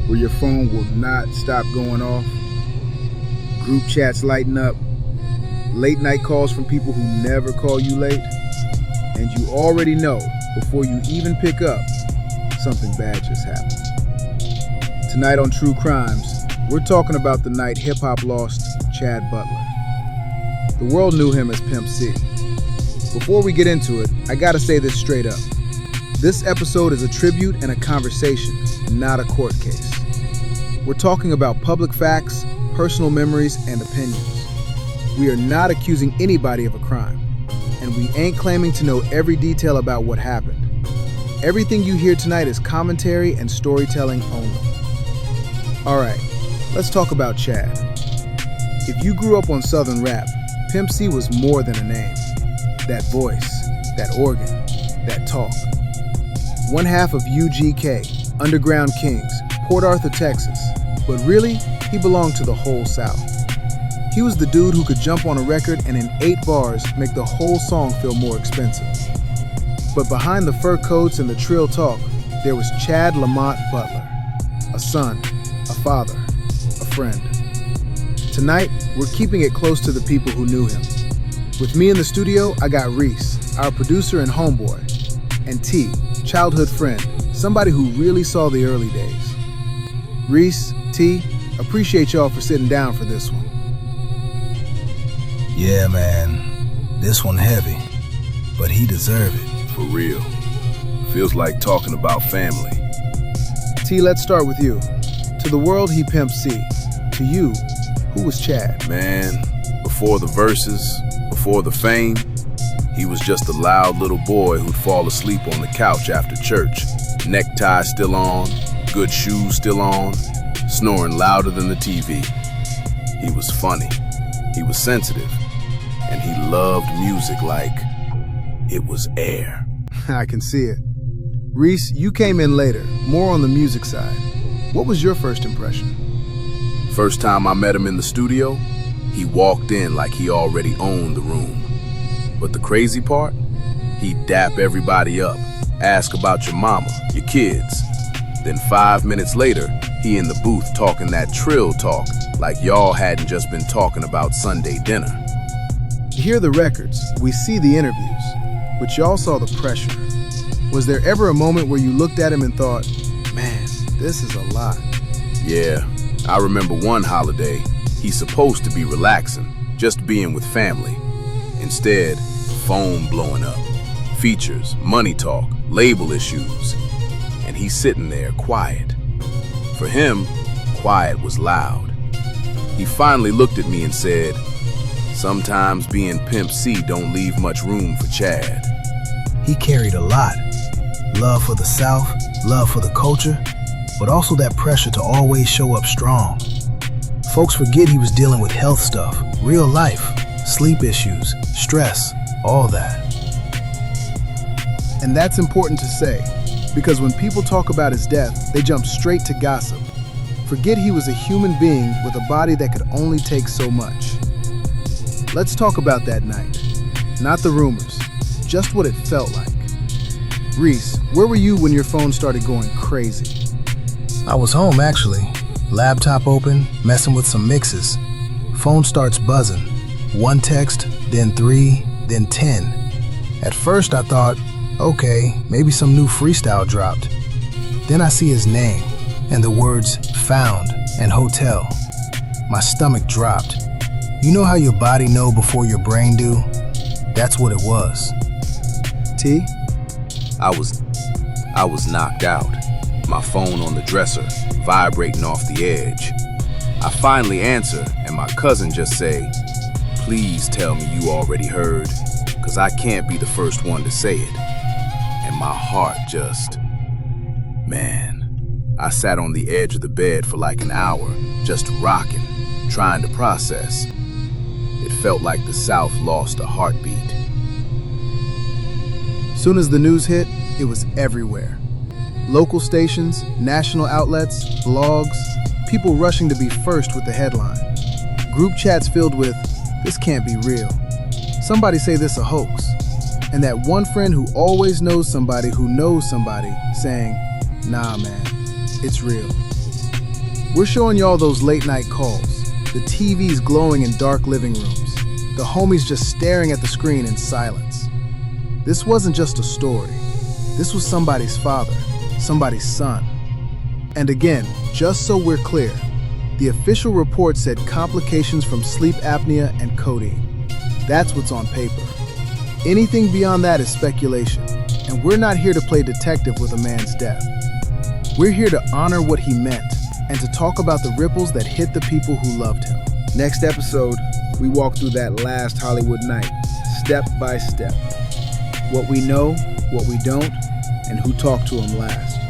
where your phone will not stop going off, group chats lighting up, late night calls from people who never call you late, and you already know before you even pick up, something bad just happened. Tonight on True Crimes, we're talking about the night hip-hop lost Chad Butler. The world knew him as Pimp C. Before we get into it, I gotta say this straight up. This episode is a tribute and a conversation, not a court case. We're talking about public facts, personal memories, and opinions. We are not accusing anybody of a crime, and we ain't claiming to know every detail about what happened. Everything you hear tonight is commentary and storytelling only. All right, let's talk about Chad. If you grew up on Southern rap, Pimp C was more than a name. That voice, that organ, that talk. One half of UGK, Underground Kings, Port Arthur, Texas. But really, he belonged to the whole South. He was the dude who could jump on a record and in 8 bars make the whole song feel more expensive. But behind the fur coats and the Trill talk, there was Chad Lamont Butler. A son, a father, a friend. Tonight, we're keeping it close to the people who knew him. With me in the studio, I got Reese, our producer and homeboy, and T, childhood friend, somebody who really saw the early days. Reese, T, appreciate y'all for sitting down for this one. Yeah, man, this one heavy, but he deserved it. For real. Feels like talking about family. T, let's start with you. To the world, he Pimp C. To you, who was Chad? Man, before the verses, before the fame, he was just a loud little boy who'd fall asleep on the couch after church. Necktie still on, good shoes still on, snoring louder than the TV. He was funny, he was sensitive, and he loved music like it was air. I can see it. Reese, you came in later, more on the music side. What was your first impression? First time I met him in the studio, he walked in like he already owned the room. But the crazy part? He'd dap everybody up, ask about your mama, your kids. Then 5 minutes later, he in the booth talking that Trill talk like y'all hadn't just been talking about Sunday dinner. You hear the records, we see the interviews, but y'all saw the pressure. Was there ever a moment where you looked at him and thought, man, this is a lot? Yeah, I remember one holiday, he's supposed to be relaxing, just being with family. Instead, phone blowing up, features, money talk, label issues, and he's sitting there quiet. For him, quiet was loud. He finally looked at me and said, sometimes being Pimp C don't leave much room for Chad. He carried a lot. Love for the South, love for the culture, but also that pressure to always show up strong. Folks forget he was dealing with health stuff, real life, sleep issues, stress, all that. And that's important to say, because when people talk about his death, they jump straight to gossip. Forget he was a human being with a body that could only take so much. Let's talk about that night. Not the rumors, just what it felt like. Reese, where were you when your phone started going crazy? I was home, actually. Laptop open, messing with some mixes. Phone starts buzzing. 1 text, then 3, then 10. At first I thought, okay, maybe some new freestyle dropped. Then I see his name, and the words found and hotel. My stomach dropped. You know how your body know before your brain do? That's what it was. T? I was knocked out. My phone on the dresser, vibrating off the edge. I finally answer, and my cousin just say, please tell me you already heard, 'cause I can't be the first one to say it. And my heart just, man. I sat on the edge of the bed for like an hour, just rocking, trying to process. It felt like the South lost a heartbeat. Soon as the news hit, it was everywhere. Local stations, national outlets, blogs, people rushing to be first with the headline. Group chats filled with, this can't be real. Somebody say this a hoax. And that one friend who always knows somebody who knows somebody saying, nah man, it's real. We're showing y'all those late night calls, the TVs glowing in dark living rooms, the homies just staring at the screen in silence. This wasn't just a story. This was somebody's father, somebody's son. And again, just so we're clear, the official report said complications from sleep apnea and codeine. That's what's on paper. Anything beyond that is speculation, and we're not here to play detective with a man's death. We're here to honor what he meant and to talk about the ripples that hit the people who loved him. Next episode, we walk through that last Hollywood night, step by step. What we know, what we don't, and who talked to him last.